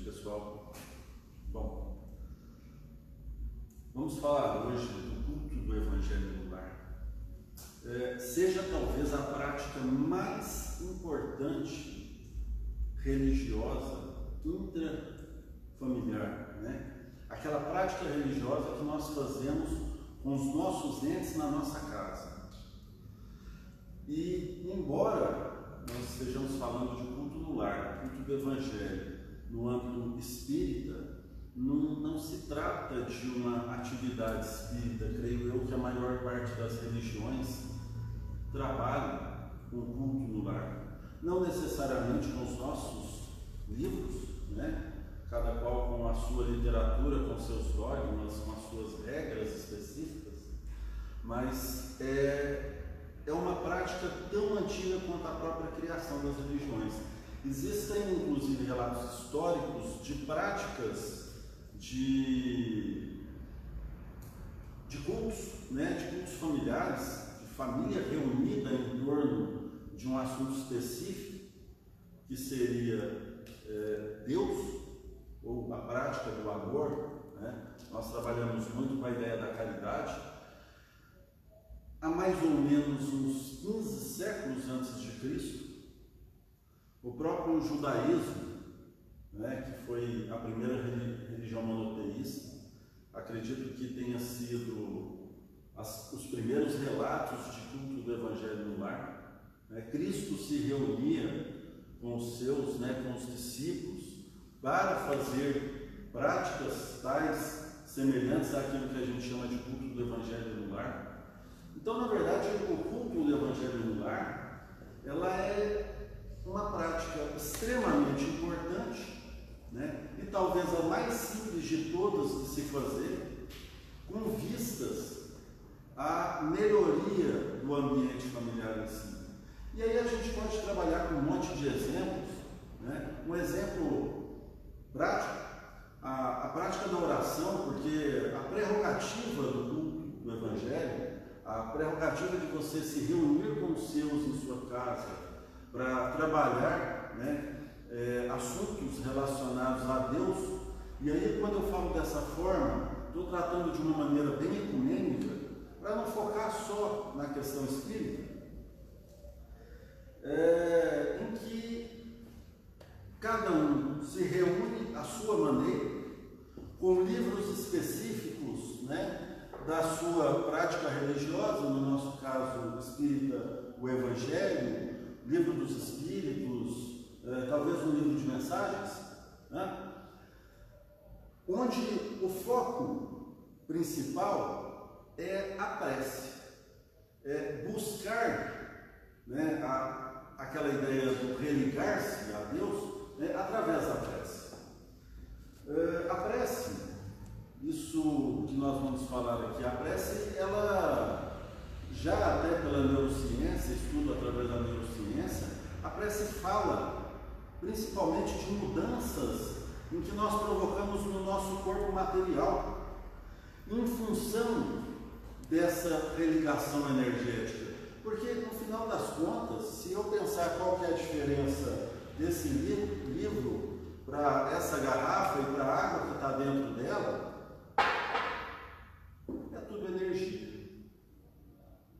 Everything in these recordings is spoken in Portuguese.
pessoal. Bom, vamos falar hoje do culto do Evangelho no lar. Seja talvez a prática mais importante religiosa intrafamiliar, né? Aquela prática religiosa que nós fazemos com os nossos entes na nossa casa. E embora nós estejamos falando de culto no lar, culto do Evangelho, no âmbito espírita, não se trata de uma atividade espírita, creio eu que a maior parte das religiões trabalha com o culto no lar. Não necessariamente com os nossos livros, né? Cada qual com a sua literatura, com seus dogmas, com as suas regras específicas, mas é uma prática tão antiga quanto a própria criação das religiões. Existem, inclusive, relatos históricos de práticas de cultos, né? De cultos familiares, de família reunida em torno de um assunto específico, que seria Deus, ou a prática do amor, né? Nós trabalhamos muito com a ideia da caridade. Há mais ou menos uns 15 séculos antes de Cristo, o próprio judaísmo, né, que foi a primeira religião monoteísta, acredito que tenha sido os primeiros relatos de culto do Evangelho no lar, né? Cristo se reunia com os seus, né, com os discípulos, para fazer práticas tais semelhantes àquilo que a gente chama de culto do Evangelho no lar. Então, na verdade, o culto do Evangelho no lar, ela é uma prática extremamente importante, né? E talvez a mais simples de todas de se fazer, com vistas à melhoria do ambiente familiar em si. E aí a gente pode trabalhar com um monte de exemplos, né? Um exemplo prático, a prática da oração, porque a prerrogativa do culto do Evangelho, a prerrogativa de você se reunir com os seus em sua casa para trabalhar, né, assuntos relacionados a Deus. E aí, quando eu falo dessa forma, estou tratando de uma maneira bem ecumênica, para não focar só na questão espírita, em que cada um se reúne à sua maneira, com livros específicos, né, da sua prática religiosa, no nosso caso espírita, o Evangelho, livro dos Espíritos, talvez um livro de mensagens, né, onde o foco principal é a prece, é buscar, né, aquela ideia do religar-se a Deus, né, através da prece. A prece, isso que nós vamos falar aqui, a prece, ela já até pela neurociência, estudo através da neurociência, a prece fala principalmente de mudanças em que nós provocamos no nosso corpo material, em função dessa religação energética. Porque no final das contas, se eu pensar qual que é a diferença desse livro para essa garrafa e para a água que está dentro dela, é tudo energia.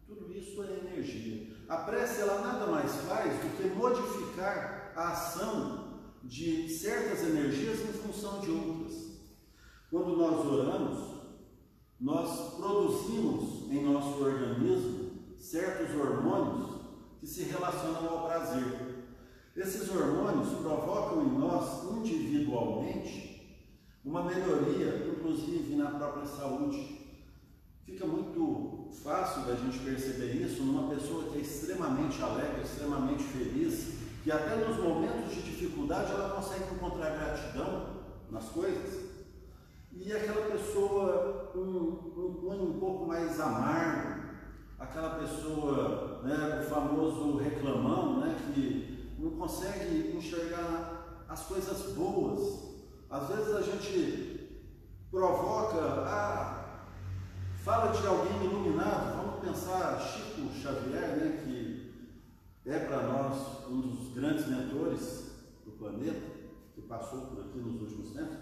Tudo isso é energia. A prece, ela nada mais faz do que modificar a ação de certas energias em função de outras. Quando nós oramos, nós produzimos em nosso organismo certos hormônios que se relacionam ao prazer. Esses hormônios provocam em nós, individualmente, uma melhoria, inclusive na própria saúde. Fica muito fácil da gente perceber isso numa pessoa que é extremamente alegre, extremamente feliz, que até nos momentos de dificuldade ela consegue encontrar gratidão nas coisas. E aquela pessoa um pouco mais amargo, aquela pessoa, né, o famoso reclamão, né, que não consegue enxergar as coisas boas. Às vezes a gente provoca, fala de alguém iluminado, vamos pensar Chico Xavier, né, que é para nós um dos grandes mentores do planeta. que passou por aqui nos últimos tempos,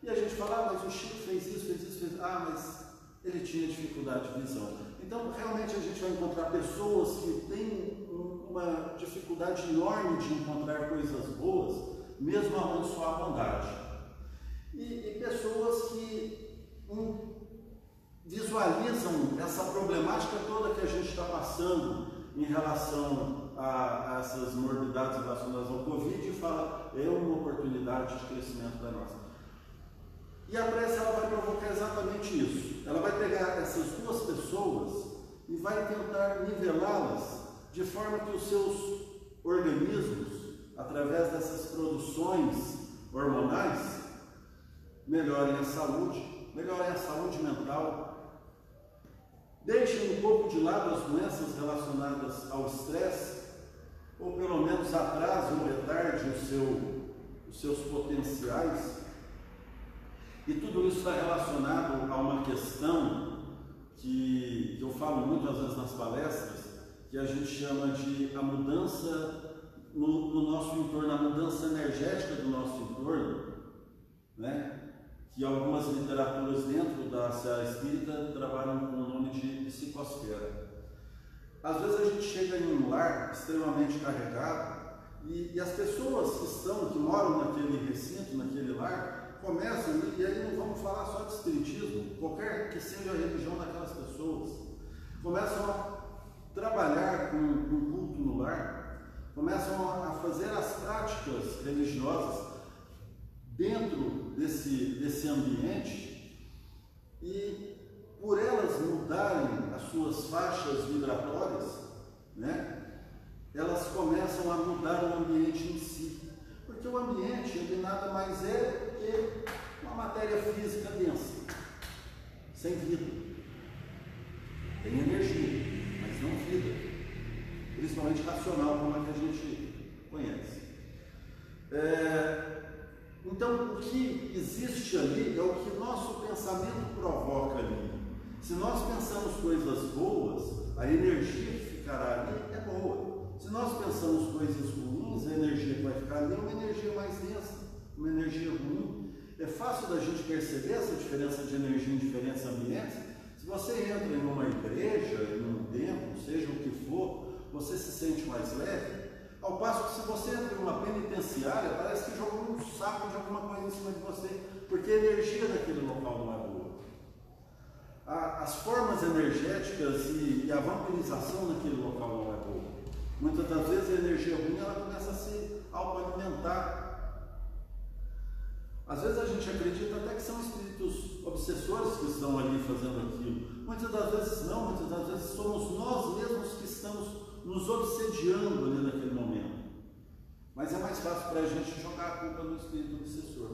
e a gente fala, mas o Chico fez isso, mas ele tinha dificuldade de visão. Então, realmente, a gente vai encontrar pessoas que têm uma dificuldade enorme de encontrar coisas boas, mesmo amando só a bondade. E pessoas que visualizam essa problemática toda que a gente está passando em relação a essas morbidades relacionadas ao Covid e fala, é uma oportunidade de crescimento para nós. E a prece ela vai provocar exatamente isso. Ela vai pegar essas duas pessoas e vai tentar nivelá-las de forma que os seus organismos, através dessas produções hormonais, melhorem a saúde mental, deixem um pouco de lado as doenças relacionadas ao estresse, ou pelo menos atrasem ou retardem os seus potenciais. E tudo isso está relacionado a uma questão que eu falo muitas vezes nas palestras, que a gente chama de a mudança no nosso entorno, a mudança energética do nosso entorno, né? Que algumas literaturas dentro da seara espírita trabalham com o nome de psicosfera. Às vezes a gente chega em um lar extremamente carregado e as pessoas que moram naquele recinto, naquele lar, começam, e aí não vamos falar só de espiritismo, qualquer que seja a religião daquelas pessoas, começam a trabalhar com culto no lar, começam a fazer as práticas religiosas dentro desse ambiente, e por elas mudarem as suas faixas vibratórias, né, elas começam a mudar o ambiente em si. Porque o ambiente, ele nada mais é que uma matéria física densa, sem vida. Tem energia, mas não vida. Principalmente racional, como a que a gente conhece. Então, o que existe ali é o que nosso pensamento provoca ali. Se nós pensamos coisas boas, a energia que ficará ali é boa. Se nós pensamos coisas ruins, a energia que vai ficar ali é uma energia mais densa, uma energia ruim. É fácil da gente perceber essa diferença de energia em diferentes ambientes. Se você entra em uma igreja, em um templo, seja o que for, você se sente mais leve. Ao passo que se você entra em uma penitenciária, parece que jogou um saco de alguma coisa em cima de você, porque a energia daquele local não é boa. As formas energéticas e a vampirização naquele local não é boa. Muitas das vezes a energia ruim ela começa a se autoalimentar. Às vezes a gente acredita até que são espíritos obsessores que estão ali fazendo aquilo. Muitas das vezes não, muitas das vezes somos nós mesmos que estamos nos obsediando ali naquele momento. Mas é mais fácil para a gente jogar a culpa no espírito obsessor.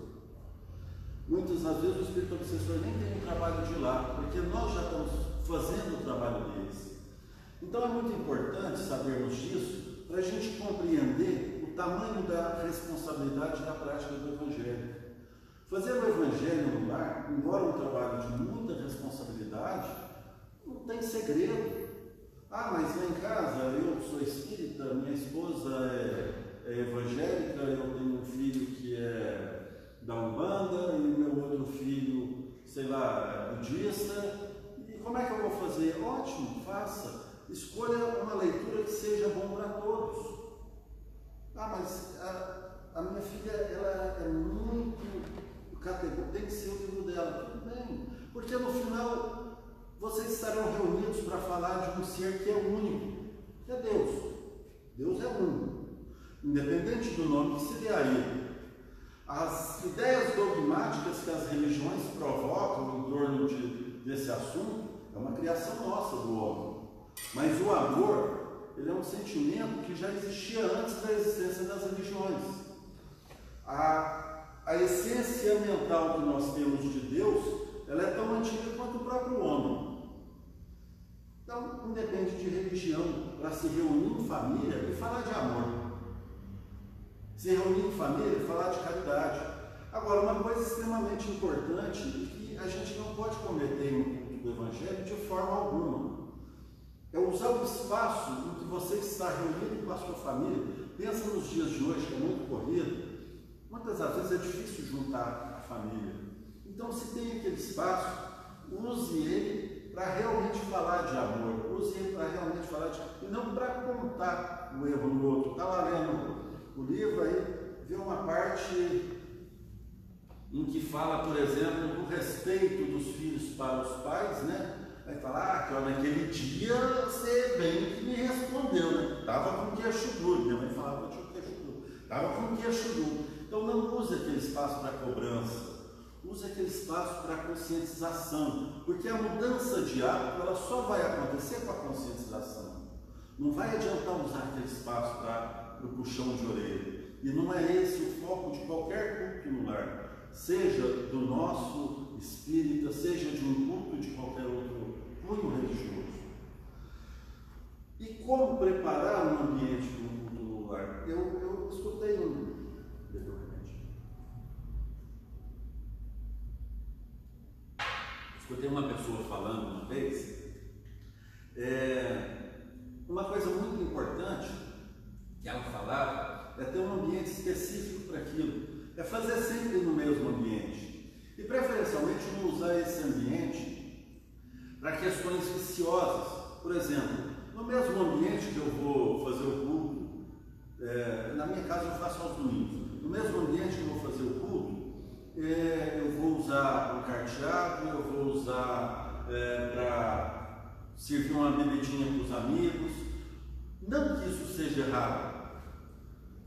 Muitas das vezes o espírito obsessor nem tem o trabalho de ir lá, porque nós já estamos fazendo o trabalho deles. Então é muito importante sabermos disso para a gente compreender o tamanho da responsabilidade da prática do Evangelho. Fazer o Evangelho no lar, embora um trabalho de muita responsabilidade, não tem segredo. Mas lá em casa eu sou espírita, minha esposa é evangélica, eu tenho um filho que é da Umbanda e meu outro filho, sei lá, é budista. E como é que eu vou fazer? Ótimo, faça. Escolha uma leitura que seja bom para todos. Mas a minha filha ela é muito categórica, tem que ser o livro dela. Tudo bem, porque no final vocês estarão reunidos para falar de um ser que é único, que é Deus. Deus é único, independente do nome que se dê a ele. As ideias dogmáticas que as religiões provocam em torno desse assunto é uma criação nossa do homem. Mas o amor, ele é um sentimento que já existia antes da existência das religiões. A essência mental que nós temos de Deus, ela é tão antiga quanto o próprio homem. Então, independe de religião, para se reunir em família e falar de amor. Se reunir em família e falar de caridade. Agora, uma coisa extremamente importante que a gente não pode cometer no culto do Evangelho de forma alguma. É usar o espaço em que você está reunido com a sua família. Pensa nos dias de hoje, que é muito corrido. Muitas das vezes é difícil juntar a família. Então, se tem aquele espaço, use ele para realmente falar de amor, use ele para realmente falar de... e não para contar o erro do outro. Está lá lendo o livro, aí vê uma parte em que fala, por exemplo, do respeito dos filhos para os pais, né? Vai falar que naquele dia você bem que me respondeu, né? Estava com queixo duro, minha mãe falava que eu tinha queixo duro, estava com queixo duro. Então não use aquele espaço para cobrança, use aquele espaço para conscientização, porque a mudança de hábito ela só vai acontecer com a conscientização. Não vai adiantar usar aquele espaço para o puxão de orelha. E não é esse o foco de qualquer culto no lar, seja do nosso espírita, seja de um culto de qualquer outro cunho religioso. E como preparar um ambiente para um culto no lar? Eu escutei uma pessoa falando uma vez, uma coisa muito importante que ela falava é ter um ambiente específico para aquilo, é fazer sempre no mesmo ambiente e preferencialmente não usar esse ambiente para questões viciosas. Por exemplo, no mesmo ambiente que eu vou fazer o culto, na minha casa eu faço aos domingos, no mesmo ambiente que eu vou fazer o culto, eu vou usar o carteado, eu vou usar para servir uma bebidinha para os amigos. Não que isso seja errado,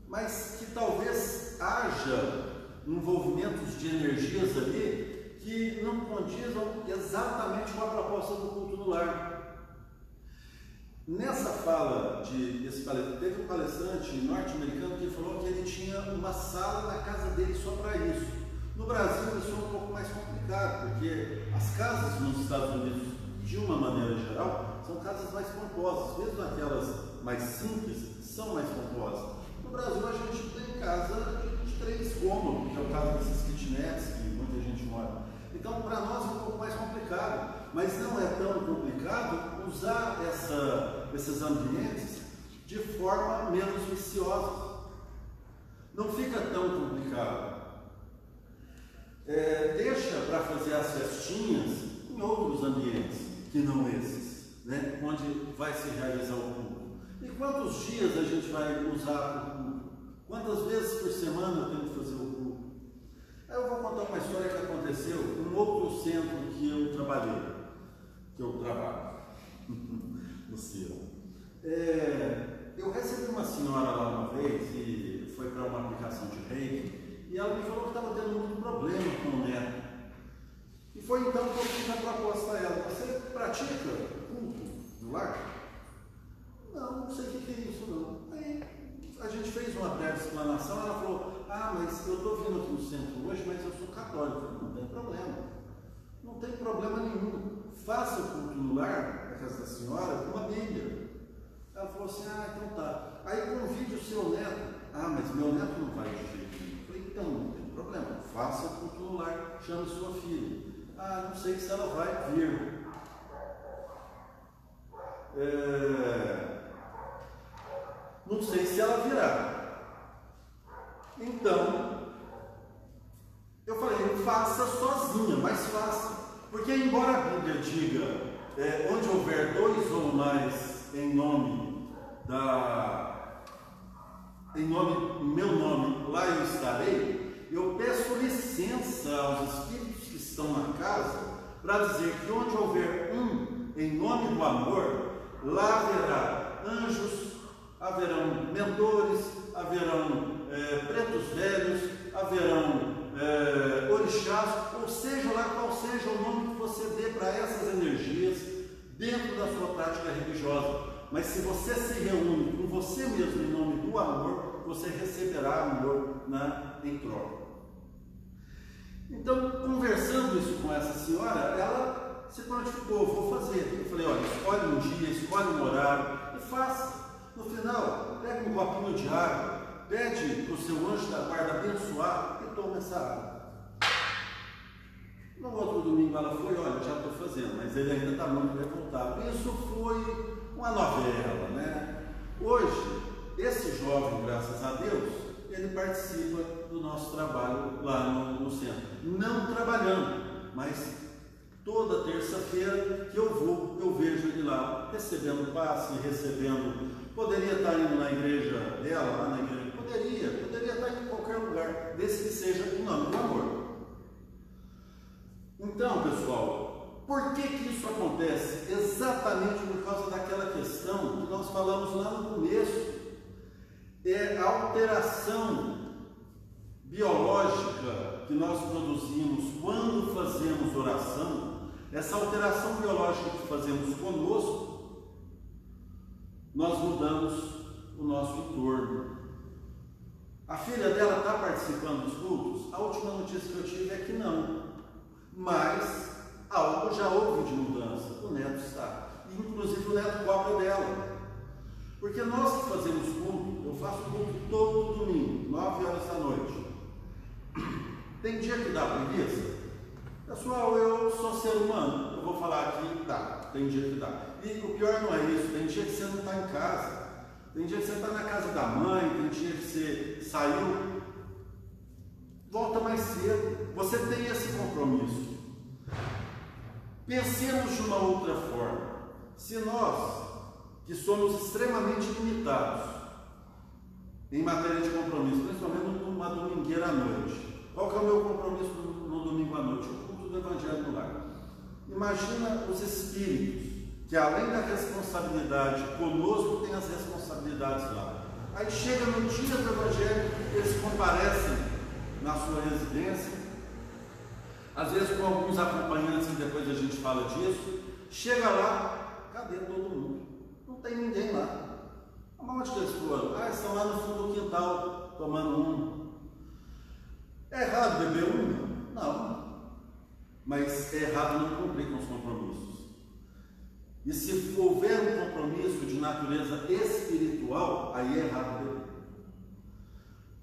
mas que talvez haja envolvimentos de energias ali que não condizam exatamente com a proposta do culto no lar. Nessa fala teve um palestrante norte-americano que falou que ele tinha uma sala na casa dele só para isso. No Brasil isso é um pouco mais complicado, porque as casas nos Estados Unidos, de uma maneira geral, são casas mais pomposas, mesmo aquelas mais simples são mais pomposas. No Brasil a gente tem casa de 3 cômodos, que é o caso desses kitnets que muita gente mora. Então para nós é um pouco mais complicado, mas não é tão complicado usar esses ambientes de forma menos viciosa. Não fica tão complicado. Deixa para fazer as festinhas em outros ambientes que não esses, né? Onde vai se realizar o culto. E quantos dias a gente vai usar o culto? Quantas vezes por semana eu tenho que fazer o culto? Aí eu vou contar uma história que aconteceu em um outro centro que eu trabalhei, que eu trabalho no Ciro. Eu recebi uma senhora lá uma vez e foi para uma aplicação de reiki. E ela me falou que estava tendo muito problema com o neto. E foi então que eu fiz a proposta a ela: você pratica culto no lar? Não sei o que é isso não. Aí a gente fez uma breve explanação, ela falou: mas eu estou vindo aqui no centro hoje, mas eu sou católico. Eu falei: não tem problema. Não tem problema nenhum. Faça o culto no lar, na casa da senhora, com uma Bíblia. Ela falou assim: então tá. Aí convide o seu neto. Mas meu neto não vai de jeito nenhum. Então, não tem problema, faça o culto no lar, chame sua filha. Não sei se ela vai vir. Não sei se ela virá. Então, eu falei: faça sozinha, mas faça. Porque embora a Bíblia diga, onde houver 2 ou mais em meu nome, lá eu estarei, eu peço licença aos espíritos que estão na casa para dizer que onde houver um em nome do amor, lá haverá anjos, haverão mentores, haverão pretos velhos, haverão orixás, ou seja lá qual seja o nome que você dê para essas energias dentro da sua prática religiosa. Mas se você se reúne com você mesmo em nome do amor, você receberá amor em troca. Então, conversando isso com essa senhora, ela se prontificou: vou fazer. Eu falei: olha, escolhe um dia, escolhe um horário e faça. No final, pega um copinho de água, pede para o seu anjo da guarda abençoar e toma essa água. No outro domingo ela foi: olha, já estou fazendo, mas ele ainda está muito revoltado. Isso foi uma novela, né? Hoje, esse jovem, graças a Deus, ele participa do nosso trabalho lá no centro. Não trabalhando, mas toda terça-feira que eu vejo ele lá, recebendo passe, poderia estar indo na igreja dela, lá na igreja, poderia estar em qualquer lugar, desde que seja em nome do amor. Então, pessoal, por que isso acontece? Exatamente por causa daquela questão que nós falamos lá no começo, é a alteração biológica que nós produzimos quando fazemos oração. Essa alteração biológica que fazemos conosco, nós mudamos o nosso entorno. A filha dela está participando dos cultos? A última notícia que eu tive é que não, mas algo já houve de mudança. O neto está, inclusive o neto cobra dela, porque nós que fazemos culto, eu faço culto todo domingo, 9 horas da noite. Tem dia que dá preguiça? Pessoal, eu sou ser humano, eu vou falar aqui, dá, tem dia que dá. E o pior não é isso, tem dia que você não está em casa, tem dia que você está na casa da mãe, tem dia que você saiu, volta mais cedo, você tem esse compromisso. Pensemos de uma outra forma. Se nós, que somos extremamente limitados em matéria de compromisso, principalmente numa domingueira à noite, qual que é o meu compromisso no domingo à noite? O culto do Evangelho no lar. Imagina os espíritos que, além da responsabilidade conosco, têm as responsabilidades lá. Aí chega no dia do Evangelho, eles comparecem na sua residência, às vezes com alguns acompanhantes, que depois a gente fala disso. Chega lá, cadê todo mundo? Não tem ninguém lá. Onde que eles foram? Estão lá no fundo do quintal, tomando um. É errado beber um? Não. Mas é errado não cumprir com os compromissos. E se houver um compromisso de natureza espiritual, aí é errado beber.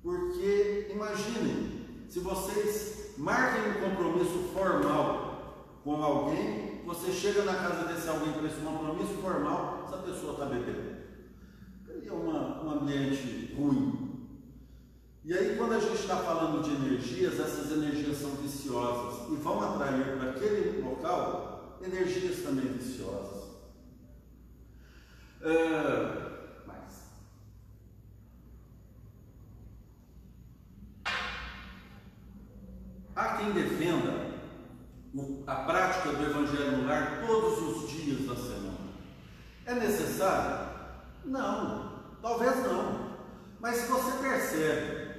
Porque, imaginem, se vocês marquem um compromisso formal com alguém, você chega na casa desse alguém com esse compromisso formal, essa pessoa está bebendo. É um ambiente ruim. E aí, quando a gente está falando de energias, essas energias são viciosas e vão atrair para aquele local energias também viciosas. Há quem defenda a prática do Evangelho no lar todos os dias da semana. É necessário? Não, talvez não. Mas se você percebe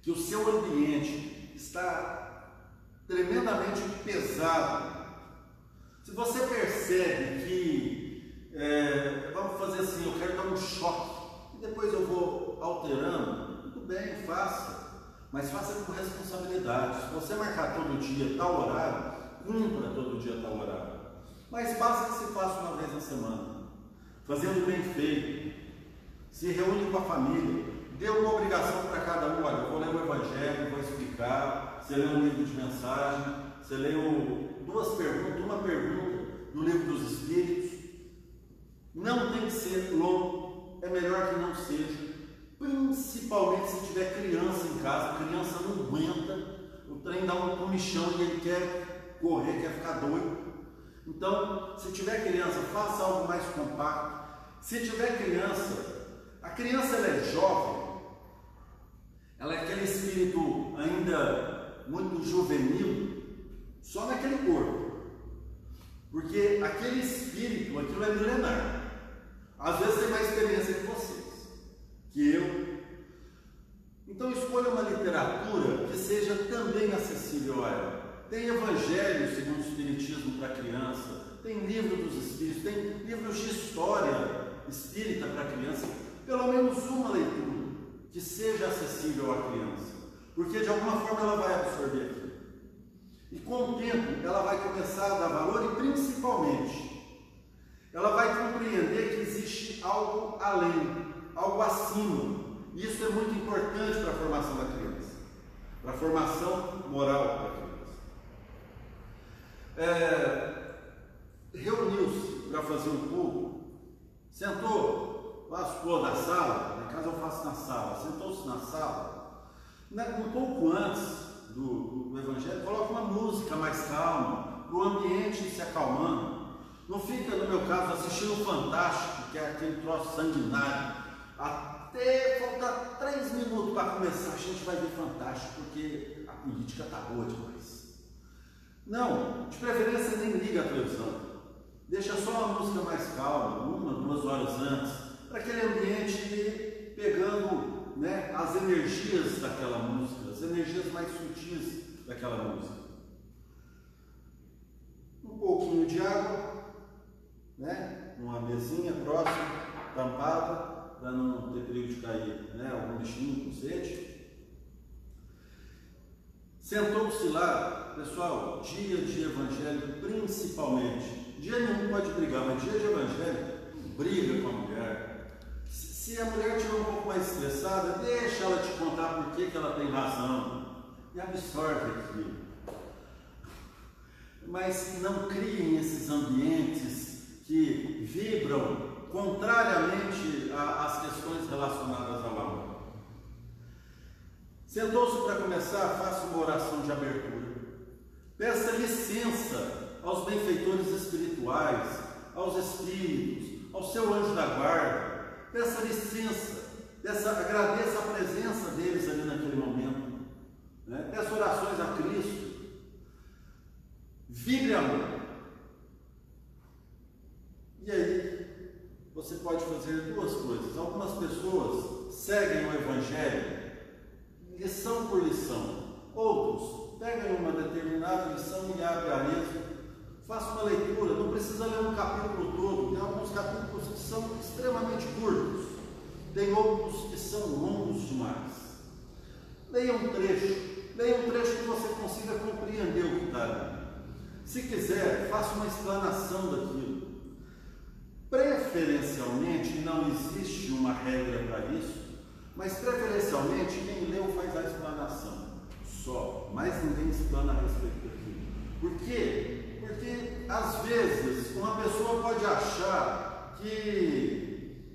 que o seu ambiente está tremendamente pesado, se você percebe que, vamos fazer assim, eu quero dar um choque, e depois eu vou alterando, tudo bem, faça. Mas faça com responsabilidade. Se você marcar todo dia tal horário, cumpra todo dia tal horário. Mas basta que se faça uma vez na semana, fazendo bem feito. Se reúne com a família, dê uma obrigação para cada um. Olha, eu vou ler o Evangelho, vou explicar. Você lê um livro de mensagem, você lê uma pergunta do Livro dos Espíritos. Não tem que ser longo, é melhor que não seja. Principalmente se tiver criança em casa, a criança não aguenta, o trem dá um comichão e ele quer correr, quer ficar doido. Então, se tiver criança, faça algo mais compacto. Se tiver criança, a criança ela é jovem, ela é aquele espírito ainda muito juvenil, só naquele corpo, porque aquele espírito, aquilo é milenar. Às vezes tem mais experiência que vocês, que eu. Então escolha uma literatura que seja também acessível a ela. Tem Evangelho segundo o Espiritismo para criança, tem livro dos Espíritos, tem livros de história espírita para criança. Pelo menos uma leitura que seja acessível à criança, porque de alguma forma ela vai absorver aquilo. E com o tempo ela vai começar a dar valor e principalmente ela vai compreender que existe algo além, algo acima. E isso é muito importante para a formação da criança, para a formação moral da criança. Reuniu-se para fazer um culto, sentou, lascou da sala, casa eu faço na sala. Sentou-se na sala, um pouco antes do Evangelho, coloca uma música mais calma, para o ambiente se acalmando. Não fica, no meu caso, assistindo o Fantástico, que é aquele troço sanguinário. Até faltar 3 minutos para começar, a gente vai ver Fantástico, porque a política está boa demais. Não, de preferência nem liga a televisão. Deixa só uma música mais calma, 1, 2 horas antes, para aquele ambiente ir pegando, né, as energias daquela música, as energias mais sutis daquela música. Um pouquinho de água, né, numa mesinha próxima, tampada, para não ter perigo de cair, né, algum bichinho com sede. Sentou-se lá, pessoal, dia de evangelho principalmente. Dia nenhum pode brigar, mas dia de evangelho, briga com a mulher. Se a mulher estiver um pouco mais estressada, deixa ela te contar por que ela tem razão. E absorve aquilo. Mas não criem esses ambientes que vibram contrariamente às questões relacionadas ao amor. Sentou-se para começar, faça uma oração de abertura. Peça licença aos benfeitores espirituais, aos espíritos, ao seu anjo da guarda. Peça licença, agradeça a presença deles ali naquele momento. Né? Peça orações a Cristo. Vibre amor. E aí, você pode fazer 2 coisas. Algumas pessoas seguem o Evangelho lição por lição. Outros pegam uma determinada lição e abrem a mesma. Faça uma leitura, não precisa ler um capítulo todo. Tem alguns capítulos que são extremamente curtos. Tem outros que são longos demais. Leia um trecho que você consiga compreender o que está ali. Se quiser, faça uma explanação daquilo. Preferencialmente, não existe uma regra para isso, mas preferencialmente quem leu faz a explanação só, mas ninguém explana a respeito daquilo. Por quê? Porque às vezes uma pessoa pode achar que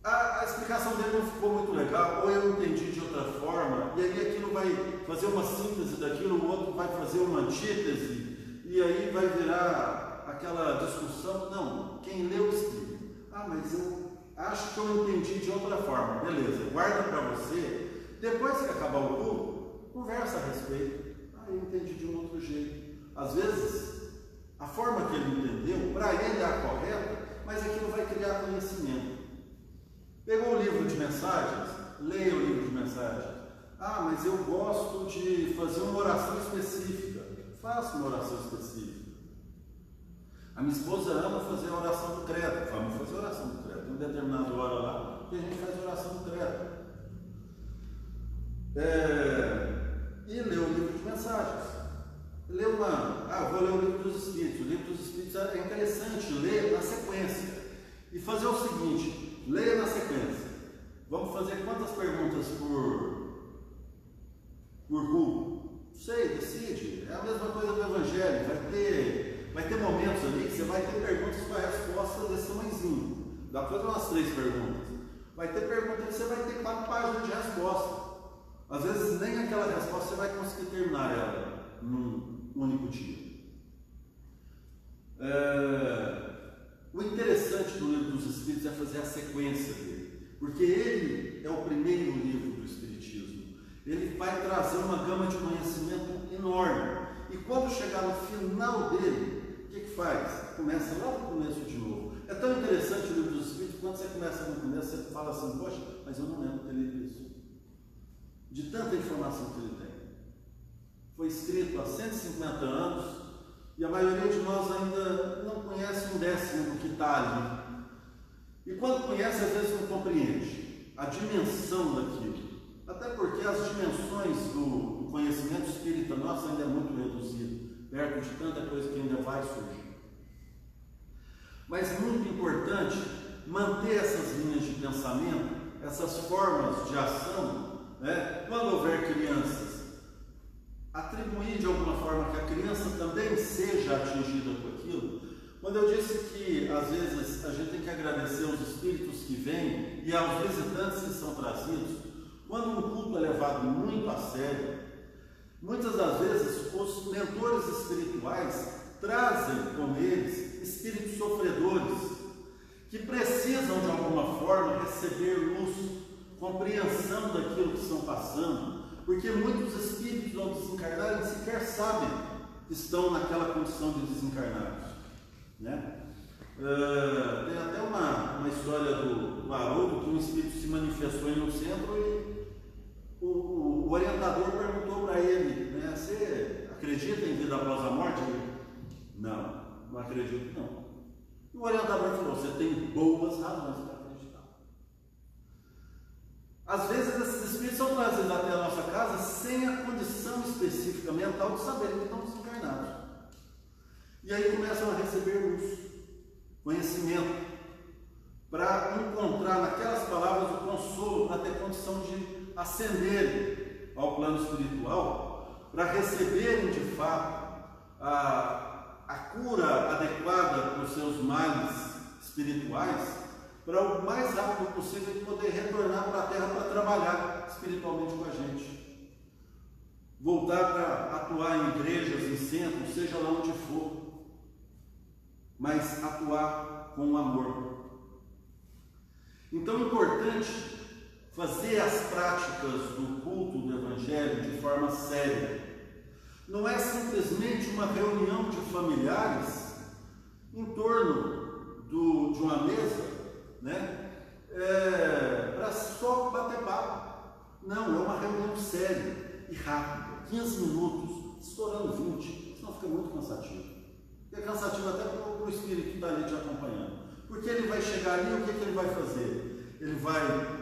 a explicação dele não ficou muito legal, ou eu entendi de outra forma, e aí aquilo vai fazer uma síntese daquilo, o outro vai fazer uma antítese, e aí vai virar aquela discussão. Não, quem leu explica. Mas eu acho que eu entendi de outra forma. Beleza, guarda para você. Depois que acabar o culto, conversa a respeito. Eu entendi de um outro jeito. Às vezes, a forma que ele entendeu, para ele é a correta, mas aquilo vai criar conhecimento. Pegou o livro de mensagens? Leia o livro de mensagens. Mas eu gosto de fazer uma oração específica. Faça uma oração específica. A minha esposa ama fazer a oração do credo. Vamos fazer a oração do credo. Tem uma determinada hora lá que a gente faz a oração do credo. E lê o livro de mensagens. Vou ler o livro dos Espíritos. O livro dos Espíritos é interessante ler na sequência. E fazer o seguinte: leia na sequência. Vamos fazer quantas perguntas por culto? Não sei, decide. É a mesma coisa do Evangelho. Vai ter momentos ali que você vai ter perguntas com a resposta desse tamanhozinho. Dá para fazer umas 3 perguntas. Vai ter pergunta que você vai ter 4 páginas de resposta. Às vezes nem aquela resposta você vai conseguir terminar ela num único dia. O interessante do livro dos Espíritos é fazer a sequência dele, porque ele é o primeiro livro do Espiritismo. Ele vai trazer uma gama de conhecimento enorme. E quando chegar no final dele, o que faz? Começa lá no começo de novo. É tão interessante o livro dos Espíritos, quando você começa no começo, você fala assim: poxa, mas eu não lembro ter lido isso. De tanta informação que ele tem. Foi escrito há 150 anos e a maioria de nós ainda não conhece 1/10 do que está ali. E quando conhece, às vezes não compreende a dimensão daquilo. Até porque as dimensões do conhecimento espírita nosso ainda é muito reduzido, perto de tanta coisa que ainda vai surgir. Mas muito importante manter essas linhas de pensamento, essas formas de ação, né? Quando houver crianças, atribuir de alguma forma que a criança também seja atingida por aquilo. Quando eu disse que às vezes a gente tem que agradecer aos espíritos que vêm e aos visitantes que são trazidos, quando um culto é levado muito a sério, muitas das vezes os mentores espirituais trazem com eles espíritos sofredores que precisam de alguma forma receber luz, compreensão daquilo que estão passando, porque muitos espíritos ao desencarnarem sequer sabem que estão naquela condição de desencarnados, né? Tem até uma história do Haroldo, que um espírito se manifestou em um centro e o orientador perguntou para ele, né, você acredita em vida após a morte? Ele, não acredito não. E o orientador falou, você tem boas razões para acreditar. Às vezes esses espíritos são trazidos até a nossa casa sem a condição específica mental de saberem que estão desencarnados. E aí começam a receber luz, conhecimento, para encontrar naquelas palavras o consolo, para ter condição de ascender ao plano espiritual, para receberem de fato a cura adequada para os seus males espirituais, para o mais rápido possível poder retornar para a Terra para trabalhar espiritualmente com a gente, voltar para atuar em igrejas, em centros, seja lá onde for, mas atuar com amor. Então é importante fazer as práticas do culto do Evangelho de forma séria. Não é simplesmente uma reunião de familiares em torno de uma mesa, né? Para só bater papo. Não, é uma reunião séria e rápida, 15 minutos, estourando 20, senão fica muito cansativo. É cansativo até para o espírito que está ali te acompanhando. Porque ele vai chegar ali, o que ele vai fazer? Ele vai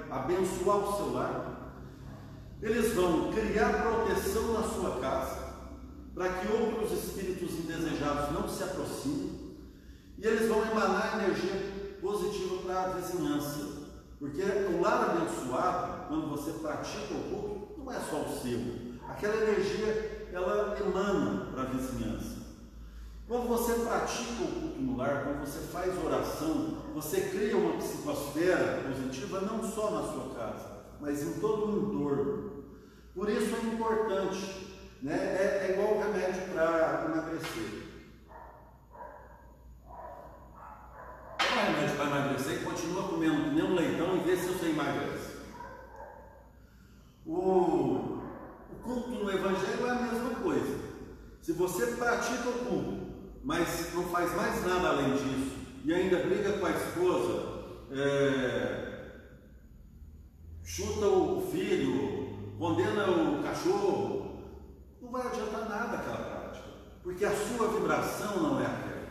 abençoar o seu lar. Eles vão criar proteção na sua casa, para que outros espíritos indesejados não se aproximem. E eles vão emanar energia positiva para a vizinhança. Porque o lar abençoado, quando você pratica o culto, não é só o seu. Aquela energia, ela emana para a vizinhança. Quando você pratica o culto no lar, quando você faz oração, você cria uma psicosfera positiva não só na sua casa, mas em todo o entorno. Por isso é importante, né? É igual o remédio para emagrecer. Toma remédio para emagrecer e continua comendo que nem um leitão e vê se você emagrece. O culto no Evangelho é a mesma coisa. Se você pratica o culto, mas não faz mais nada além disso, e ainda briga com a esposa, chuta o filho, condena o cachorro, não vai adiantar nada aquela prática, porque a sua vibração não é aquela.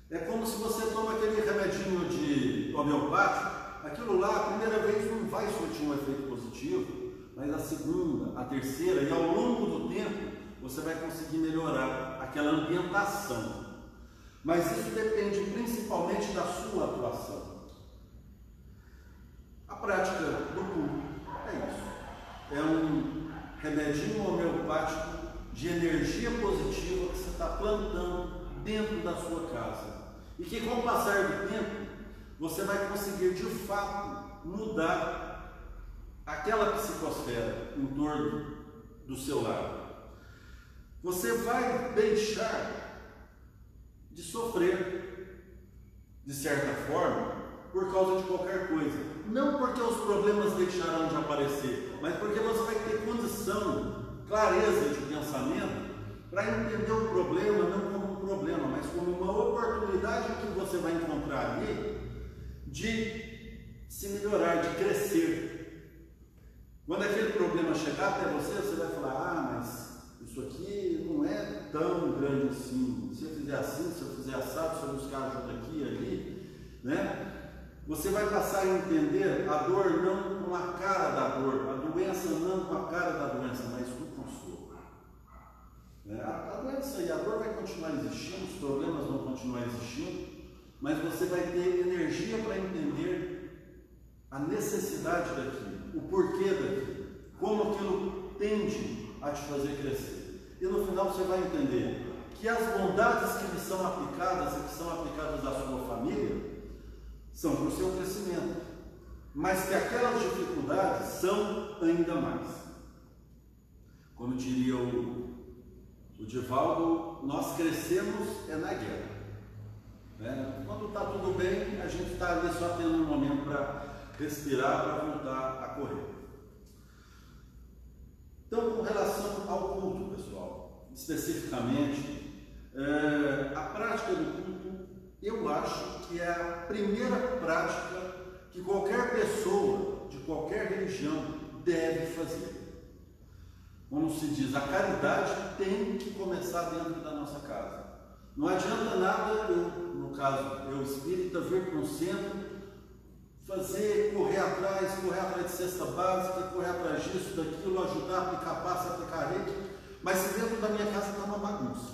É como se você toma aquele remedinho de homeopático, aquilo lá, a primeira vez não vai surtir um efeito positivo, mas a segunda, a terceira, e ao longo do tempo, você vai conseguir melhorar aquela ambientação. Mas isso depende principalmente da sua atuação. A prática do culto é isso. É um remedinho homeopático de energia positiva que você está plantando dentro da sua casa. E que com o passar do tempo, você vai conseguir de fato mudar aquela psicosfera em torno do seu lar. Você vai deixar de sofrer, de certa forma, por causa de qualquer coisa. Não porque os problemas deixarão de aparecer, mas porque você vai ter condição, clareza de pensamento, para entender o problema não como um problema, mas como uma oportunidade que você vai encontrar ali de se melhorar, de crescer. Quando aquele problema chegar até você, você vai falar, mas isso aqui não é tão grande assim. Se eu fizer assim, se eu fizer assado, se eu buscar ajuda aqui e ali, né? Você vai passar a entender a dor não com a cara da dor, a doença não com a cara da doença, mas com o consolo. A doença e a dor vai continuar existindo, os problemas vão continuar existindo, mas você vai ter energia para entender a necessidade daquilo, o porquê daquilo, como aquilo tende a te fazer crescer. E no final você vai entender que as bondades que lhe são aplicadas e que são aplicadas à sua família são para o seu crescimento, mas que aquelas dificuldades são ainda mais. Como diria o Divaldo, nós crescemos na guerra. Quando está tudo bem, a gente está ali só tendo um momento para respirar, para voltar a correr. Então, com relação ao culto, pessoal, especificamente, a prática do culto, eu acho que é a primeira prática que qualquer pessoa de qualquer religião deve fazer. Como se diz, a caridade tem que começar dentro da nossa casa. Não adianta nada, no caso, eu espírita, vir para um centro, correr atrás de cesta básica, correr atrás disso, daquilo, ajudar, aplicar passe, aplicar rede, mas se dentro da minha casa está uma bagunça,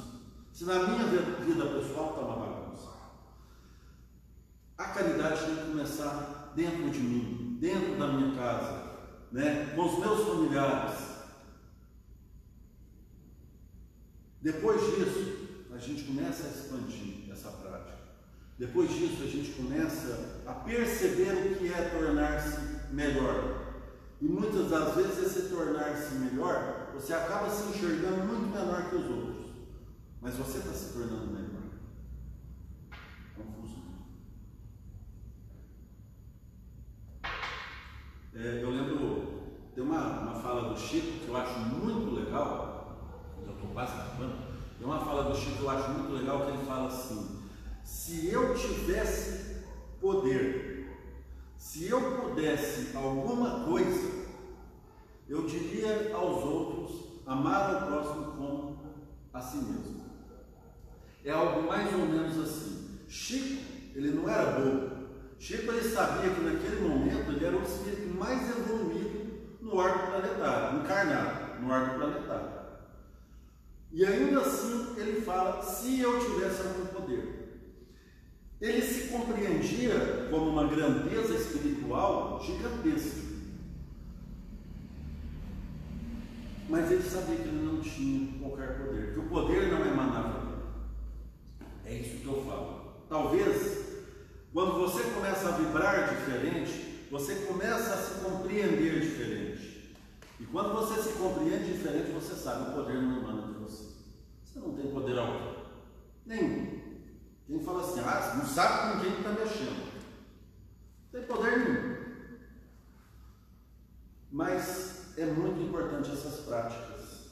se na minha vida pessoal está uma bagunça. A caridade tem que começar dentro de mim, dentro da minha casa, com os meus familiares. Depois disso, a gente começa a expandir essa prática. Depois disso, a gente começa a perceber o que é tornar-se melhor. E muitas das vezes, esse tornar-se melhor, você acaba se enxergando muito menor que os outros. Mas você está se tornando melhor. Confuso. Eu lembro, tem uma fala do Chico que eu acho muito legal. Eu estou quase acabando. Tem uma fala do Chico que eu acho muito legal, que ele fala assim: se eu tivesse poder, se eu pudesse alguma coisa, eu diria aos outros amar ao próximo como a si mesmo. É algo mais ou menos assim. Chico, ele não era bobo. Chico, ele sabia que naquele momento ele era o espírito mais evoluído no orbe planetário, encarnado no orbe planetário. E ainda assim ele fala: se eu tivesse algum poder. Ele se compreendia como uma grandeza espiritual gigantesca, mas ele sabia que ele não tinha qualquer poder, que o poder não emanava dele. É isso que eu falo. Talvez, quando você começa a vibrar diferente, você começa a se compreender diferente. E quando você se compreende diferente, você sabe, o poder não emana de você. Você não tem poder algum. Nenhum. Quem fala assim, não sabe com quem está mexendo. Não tem poder nenhum. Mas é muito importante essas práticas.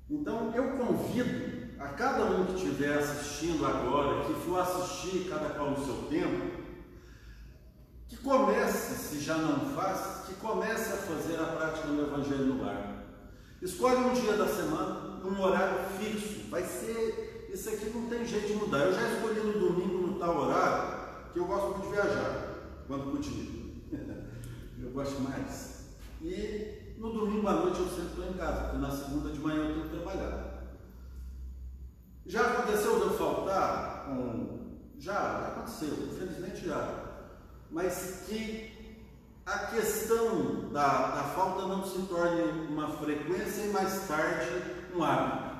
Então eu convido a cada um que estiver assistindo agora, que for assistir cada qual no seu tempo, que comece, se já não faz, que comece a fazer a prática do Evangelho no lar. Escolhe um dia da semana, um horário fixo. Vai ser, isso aqui não tem jeito de mudar. Eu já escolhi no domingo, no tal horário, que eu gosto muito de viajar, quando podia. Eu gosto mais. E no domingo à noite eu sempre estou em casa, porque na segunda de manhã eu tenho que trabalhar. Já aconteceu de eu faltar? Já aconteceu, infelizmente já. Mas que a questão da falta não se torne uma frequência e mais tarde um hábito.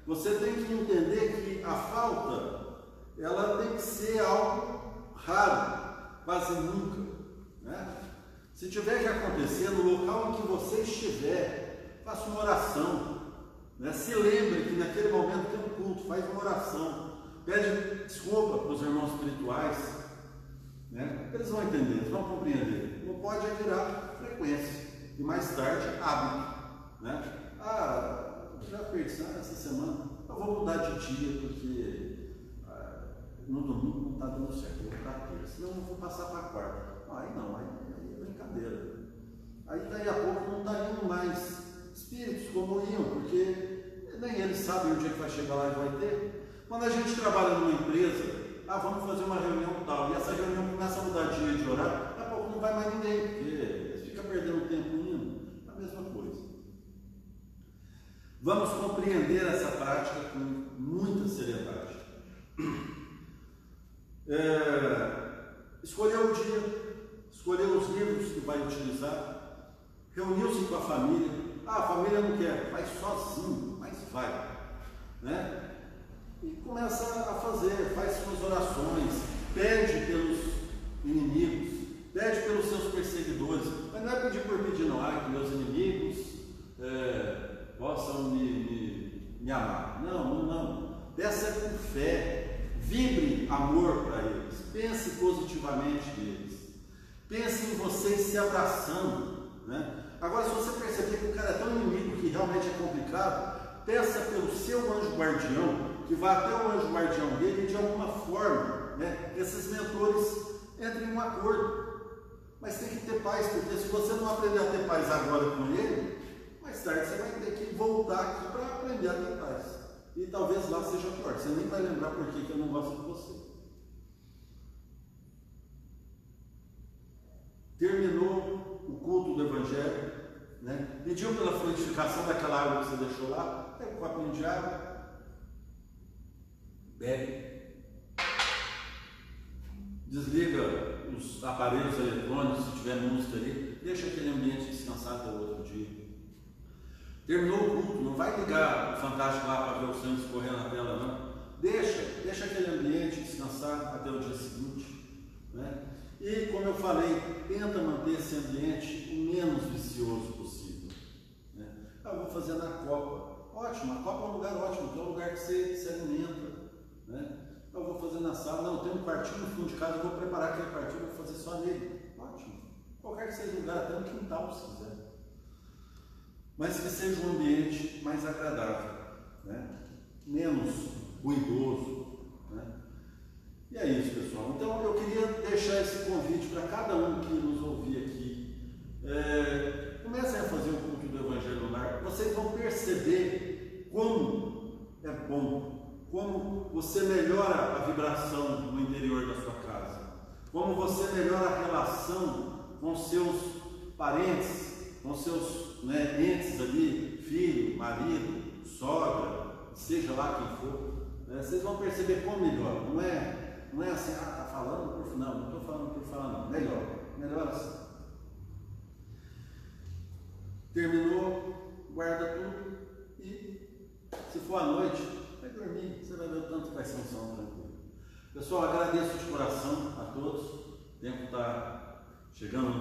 Você tem que entender que a falta, ela tem que ser algo raro, quase nunca. Se tiver que acontecer, no local em que você estiver, faça uma oração. Se lembre que naquele momento tem um culto, faz uma oração, pede desculpa para os irmãos espirituais, eles vão entender, eles vão compreender. Não pode virar frequência e mais tarde hábito. Já perdi essa semana, eu vou mudar de dia porque no domingo não está dando certo, eu vou para terça, senão eu vou passar para quarta. Aí não, aí é brincadeira. Aí daí a pouco não está indo mais espíritos como iam, porque nem eles sabem o dia que vai chegar lá e vai ter. Quando a gente trabalha numa empresa, vamos fazer uma reunião tal, e essa reunião começa a mudar de dia de horário, daqui a pouco não vai mais ninguém, porque eles ficam perdendo tempo indo, a mesma coisa. Vamos compreender essa prática com muita seriedade. Escolher o dia, escolher os livros que vai utilizar, reunir-se com a família. A família não quer, vai sozinho, mas vai. né? E começa a fazer, faz suas orações, pede pelos inimigos, pede pelos seus perseguidores, mas não é pedir por pedir, não, que meus inimigos possam me amar. Não. Peça com fé, vibre amor para eles, pense positivamente neles, pense em vocês se abraçando, né? Agora, se você perceber que o cara é tão inimigo que realmente é complicado, peça pelo seu anjo guardião, que vá até o anjo guardião dele e de alguma forma, né, esses mentores entrem em um acordo. Mas tem que ter paz, porque se você não aprender a ter paz agora com ele, mais tarde você vai ter que voltar aqui para aprender a ter paz. E talvez lá seja pior, você nem vai lembrar por que eu não gosto de você. Terminou o culto do Evangelho, né? Pediu pela frutificação daquela água que você deixou lá, pega um copinho de água, bebe, desliga os aparelhos eletrônicos, se tiver música ali, deixa aquele ambiente descansar até o outro dia. Terminou o culto, não vai ligar o Fantástico lá para ver o sangue escorrer na tela, não. Deixa aquele ambiente descansar até o dia seguinte, né? E, como eu falei, tenta manter esse ambiente o menos vicioso possível, né? Eu vou fazer na copa. Ótimo, a copa é um lugar ótimo, que é um lugar que você se alimenta, né? Eu vou fazer na sala, não, tem um quartinho no fundo de casa, eu vou preparar aquele quartinho, vou fazer só nele. Ótimo. Qualquer que seja o lugar, até no quintal, se quiser. Mas que seja um ambiente mais agradável, né? Menos ruidoso, né? E é isso, pessoal. Então eu queria deixar esse convite para cada um que nos ouvir aqui. Comecem a fazer o culto do Evangelho no lar. Vocês vão perceber como é bom, como você melhora a vibração no interior da sua casa, como você melhora a relação com seus parentes, com seus entes ali, filho, marido, sogra, seja lá quem for. Vocês vão perceber como melhora. Não é assim, está falando por final, não estou falando por falar, não. Melhor assim. Terminou, guarda tudo e, se for à noite, vai dormir. Você vai ver o tanto que vai ser um sono tranquilo. Pessoal, agradeço de coração a todos. O tempo está chegando